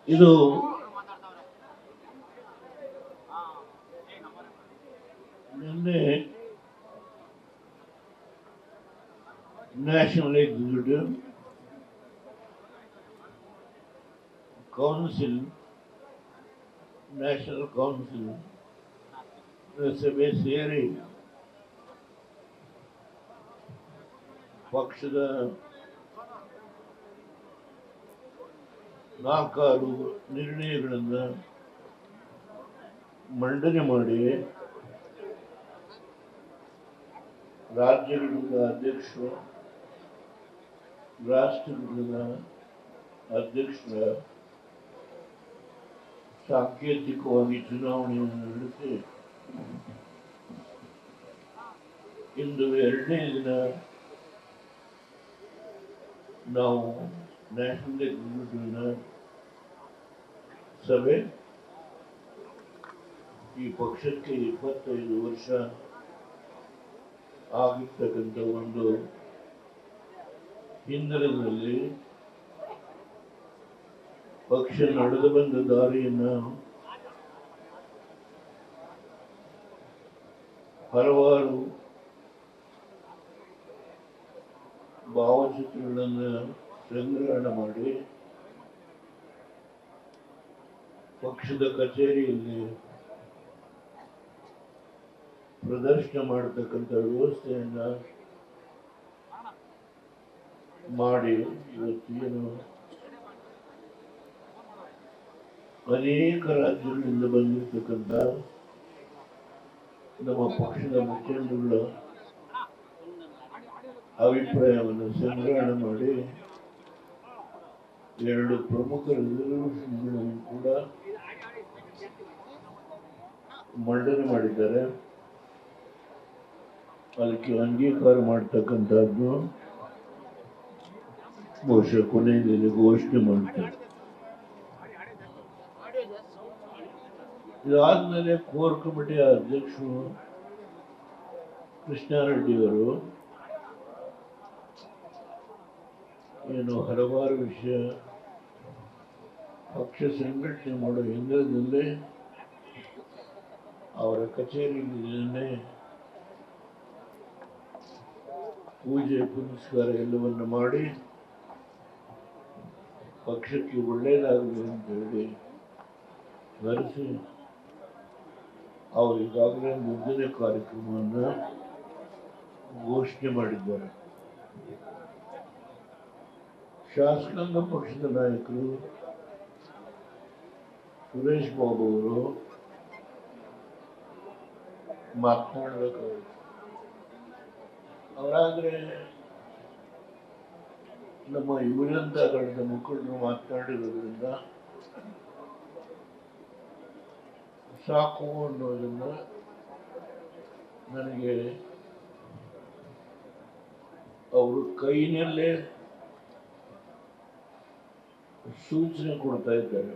ಇದು ನಿನ್ನೆ national executive council national council ಸಭೆ ಸೇರಿ ಪಕ್ಷದ 4 ನಿರ್ಣಯಗಳನ್ನು ಮಂಡನೆ ಮಾಡಿ ರಾಜ್ಯಗಳಿಂದ ಅಧ್ಯಕ್ಷರು, ರಾಷ್ಟ್ರಗಳ ಅಧ್ಯಕ್ಷರ ಸಾಂಕೇತಿಕವಾಗಿ ಚುನಾವಣೆಯನ್ನು ನಡೆಸಿ ಇಂದು 2ನೇ ದಿನ ನಾವು ನ್ಯಾಷನಲ್ ಎಕ್ಸಿಕ್ಯೂಟಿವ್ನ ಸಭೆ. ಈ ಪಕ್ಷಕ್ಕೆ 25 ವರ್ಷ ಆಗಿರ್ತಕ್ಕಂಥ ಒಂದು ಹಿನ್ನೆಲೆಯಲ್ಲಿ ಪಕ್ಷ ನಡೆದು ಬಂದ ದಾರಿಯನ್ನು ಹಲವಾರು ಭಾವಚಿತ್ರಗಳನ್ನು ಸಂಗ್ರಹಣೆ ಮಾಡಿ ಪಕ್ಷದ ಕಚೇರಿಯಲ್ಲಿ ಪ್ರದರ್ಶನ ಮಾಡತಕ್ಕಂಥ ವ್ಯವಸ್ಥೆಯನ್ನ ಮಾಡಿ ಇವತ್ತೇನು ಅನೇಕ ರಾಜ್ಯಗಳಿಂದ ಬಂದಿರತಕ್ಕಂಥ ನಮ್ಮ ಪಕ್ಷದ ಮುಖಂಡರುಗಳ ಅಭಿಪ್ರಾಯವನ್ನು ಸಂಗ್ರಹಣೆ ಮಾಡಿ 2 ಪ್ರಮುಖ ರೆಸಲ್ಯೂಷನ್ಗಳನ್ನು ಕೂಡ ಮಂಡನೆ ಮಾಡಿದ್ದಾರೆ. ಅದಕ್ಕೆ ಅಂಗೀಕಾರ ಮಾಡತಕ್ಕಂಥದ್ದು ಬಹುಶಃ ಕೊನೆಯಲ್ಲಿ ಘೋಷಣೆ ಮಾಡ್ತಾರೆ. ಇದಾದ್ಮೇಲೆ ಕೋರ್ ಕಮಿಟಿಯ ಅಧ್ಯಕ್ಷರು ಕೃಷ್ಣಾರೆಡ್ಡಿಯವರು ಏನು ಹಲವಾರು ವಿಷಯ ಪಕ್ಷ ಸಂಘಟನೆ ಮಾಡೋ ಹಿನ್ನೆಲೆಯಲ್ಲಿ ಅವರ ಕಚೇರಿಯಲ್ಲಿ ಪೂಜೆ ಪುನಸ್ಕಾರ ಎಲ್ಲವನ್ನು ಮಾಡಿ ಪಕ್ಷಕ್ಕೆ ಒಳ್ಳೆಯದಾಗಲಿ ಅಂತ ಹೇಳಿ ಹರಿಸಿ ಅವರು ಈಗಾಗಲೇ ಮುಂದಿನ ಕಾರ್ಯಕ್ರಮವನ್ನು ಘೋಷಣೆ ಮಾಡಿದ್ದಾರೆ. ಶಾಸಕಾಂಗ ಪಕ್ಷದ ನಾಯಕರು ಸುರೇಶ್ ಬಾಬು ಅವರು ಮಾತನಾಡಬೇಕಾಗುತ್ತೆ. ಅವರಾದ್ರೆ ನಮ್ಮ ಯುವಜನತಾದಳದ ಮುಖಂಡರು ಮಾತನಾಡಿರೋದ್ರಿಂದ ಸಾಕು ಅನ್ನೋದನ್ನ ನನಗೆ ಅವರು ಕೈನಲ್ಲೇ ಸೂಚನೆ ಕೊಡ್ತಾ ಇದ್ದಾರೆ.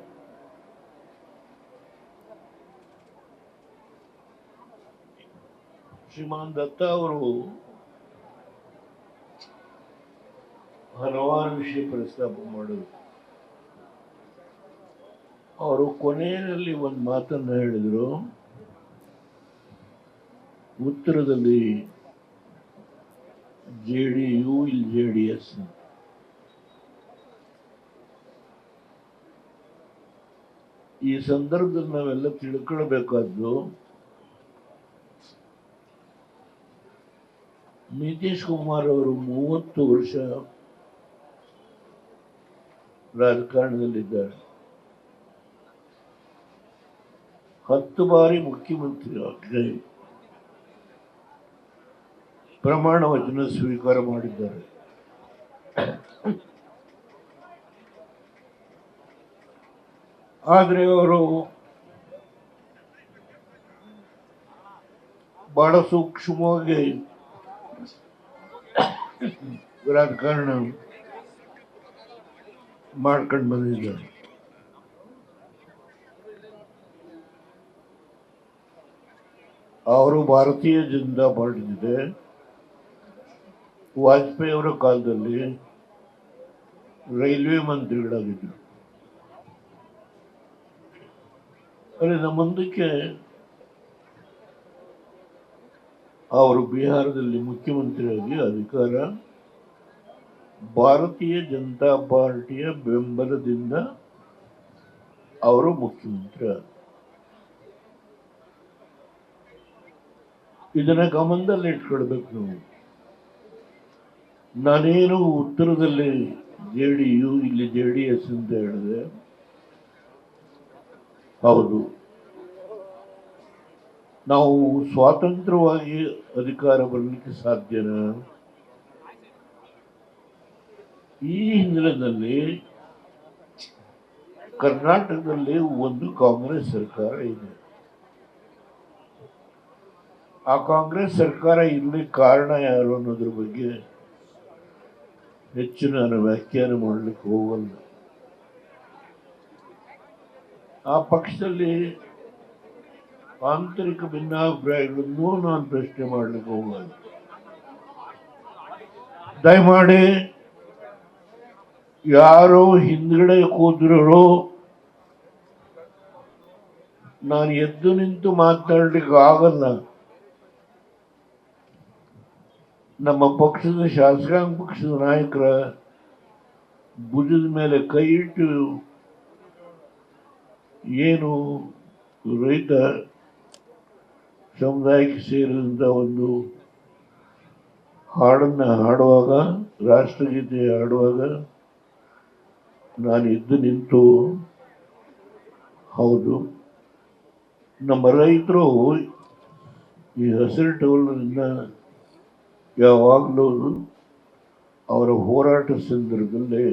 ಶ್ರೀಮಾನ್ ದತ್ತ ಅವರು ಹಲವಾರು ವಿಷಯ ಪ್ರಸ್ತಾಪ ಮಾಡೋದು. ಅವರು ಕೊನೆಯಲ್ಲಿ ಒಂದು ಮಾತನ್ನು ಹೇಳಿದರು, ಉತ್ತರದಲ್ಲಿ JDU ಇಲ್ಲಿ JDS. ಈ ಸಂದರ್ಭದಲ್ಲಿ ನಾವೆಲ್ಲ ತಿಳ್ಕೊಳ್ಬೇಕಾದ್ದು, ನಿತೀಶ್ ಕುಮಾರ್ ಅವರು 30 ವರ್ಷ ರಾಜಕಾರಣದಲ್ಲಿದ್ದಾರೆ. 10 ಬಾರಿ ಮುಖ್ಯಮಂತ್ರಿ ಆಗಿ ಪ್ರಮಾಣ ವಚನ ಸ್ವೀಕಾರ ಮಾಡಿದ್ದಾರೆ. ಆದರೆ ಅವರು ಬಹಳ ಸೂಕ್ಷ್ಮವಾಗಿ ರಾಜಕಾರಣ ಮಾಡ್ಕೊಂಡು ಬಂದಿದ್ದಾರೆ. ಅವರು ಭಾರತೀಯ ಜನತಾ ಪಾರ್ಟಿ ಜೊತೆ ವಾಜಪೇಯಿ ಅವರ ಕಾಲದಲ್ಲಿ ರೈಲ್ವೆ ಮಂತ್ರಿಗಳಾಗಿದ್ದರು. ನಮ್ಮ ಮುಂದಕ್ಕೆ ಅವರು ಬಿಹಾರದಲ್ಲಿ ಮುಖ್ಯಮಂತ್ರಿಯಾಗಿ ಅಧಿಕಾರ ಭಾರತೀಯ ಜನತಾ ಪಾರ್ಟಿಯ ಬೆಂಬಲದಿಂದ ಅವರು ಮುಖ್ಯಮಂತ್ರಿ ಆದರು. ಇದನ್ನ ಗಮನದಲ್ಲಿ ಇಟ್ಕೊಳ್ಬೇಕು ನಾವು. ನಾನೇನು ಉತ್ತರದಲ್ಲಿ JDU ಇಲ್ಲಿ JDS ಅಂತ ಹೇಳಿದೆ, ಹೌದು, ನಾವು ಸ್ವತಂತ್ರವಾಗಿ ಅಧಿಕಾರ ಬರಲಿಕ್ಕೆ ಸಾಧ್ಯನಾ? ಈ ಹಿನ್ನೆಲೆಯಲ್ಲಿ ಕರ್ನಾಟಕದಲ್ಲಿ ಒಂದು ಕಾಂಗ್ರೆಸ್ ಸರ್ಕಾರ ಇದೆ. ಆ ಕಾಂಗ್ರೆಸ್ ಸರ್ಕಾರ ಇರಲಿಕ್ಕೆ ಕಾರಣ ಯಾರು ಅನ್ನೋದ್ರ ಬಗ್ಗೆ ಹೆಚ್ಚು ನಾನು ವ್ಯಾಖ್ಯಾನ ಮಾಡಲಿಕ್ಕೆ ಹೋಗಲ್ಲ. ಆ ಪಕ್ಷದಲ್ಲಿ ಆಂತರಿಕ ಭಿನ್ನಾಭಿಪ್ರಾಯಗಳನ್ನು ನಾನು ಪ್ರಶ್ನೆ ಮಾಡಲಿಕ್ಕೆ ಹೋಗಲ್ಲ. ದಯಮಾಡಿ ಯಾರೋ ಹಿಂದ್ಗಡೆ ಕೂತಿರೋ ನಾನು ಎದ್ದು ನಿಂತು ಮಾತನಾಡ್ಲಿಕ್ಕೆ ಆಗಲ್ಲ. ನಮ್ಮ ಪಕ್ಷದ ಶಾಸಕಾಂಗ ಪಕ್ಷದ ನಾಯಕರ ಭುಜದ ಮೇಲೆ ಕೈ ಇಟ್ಟು ಏನು ರೈತ ಸಮುದಾಯಕ್ಕೆ ಸೇರಿದಂಥ ಒಂದು ಹಾಡನ್ನು ಹಾಡುವಾಗ, ರಾಷ್ಟ್ರಗೀತೆ ಹಾಡುವಾಗ ನಾನು ಎದ್ದು ನಿಂತು, ಹೌದು, ನಮ್ಮ ರೈತರು ಈ ಹಸಿರು ಟೋಲರಿಂದ ಯಾವಾಗಲೂ ಅವರ ಹೋರಾಟ ಸಂದರ್ಭದಲ್ಲಿ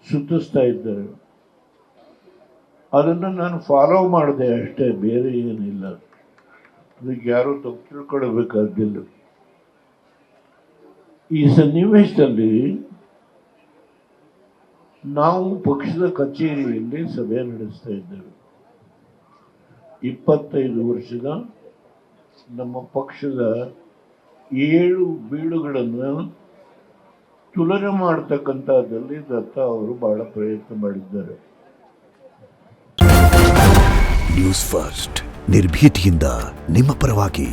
ಸುತ್ತಿಸ್ತಾ ಇದ್ದಾರೆ. ಅದನ್ನು ನಾನು ಫಾಲೋ ಮಾಡಿದೆ ಅಷ್ಟೇ, ಬೇರೆ ಏನಿಲ್ಲ. ಅದಕ್ಕೆ ಯಾರೂ ತಪ್ಪು ತಿಳ್ಕೊಳ್ಬೇಕಾಗಿಲ್ಲ. ಈ ಸನ್ನಿವೇಶದಲ್ಲಿ ನಾವು ಪಕ್ಷದ ಕಚೇರಿಯಲ್ಲಿ ಸಭೆ ನಡೆಸ್ತಾ ಇದ್ದೇವೆ. 25 ವರ್ಷದ ನಮ್ಮ ಪಕ್ಷದ 7 ಬೀಳುಗಳನ್ನು ತುಲನೆ ಮಾಡತಕ್ಕಂಥದ್ದಲ್ಲಿ ದತ್ತ ಅವರು ಬಹಳ ಪ್ರಯತ್ನ ಮಾಡಿದ್ದಾರೆ. ನ್ಯೂಸ್ ಫಸ್ಟ್, ನಿರ್ಭೀತಿಯಿಂದ ನಿಮ್ಮ ಪರವಾಗಿ.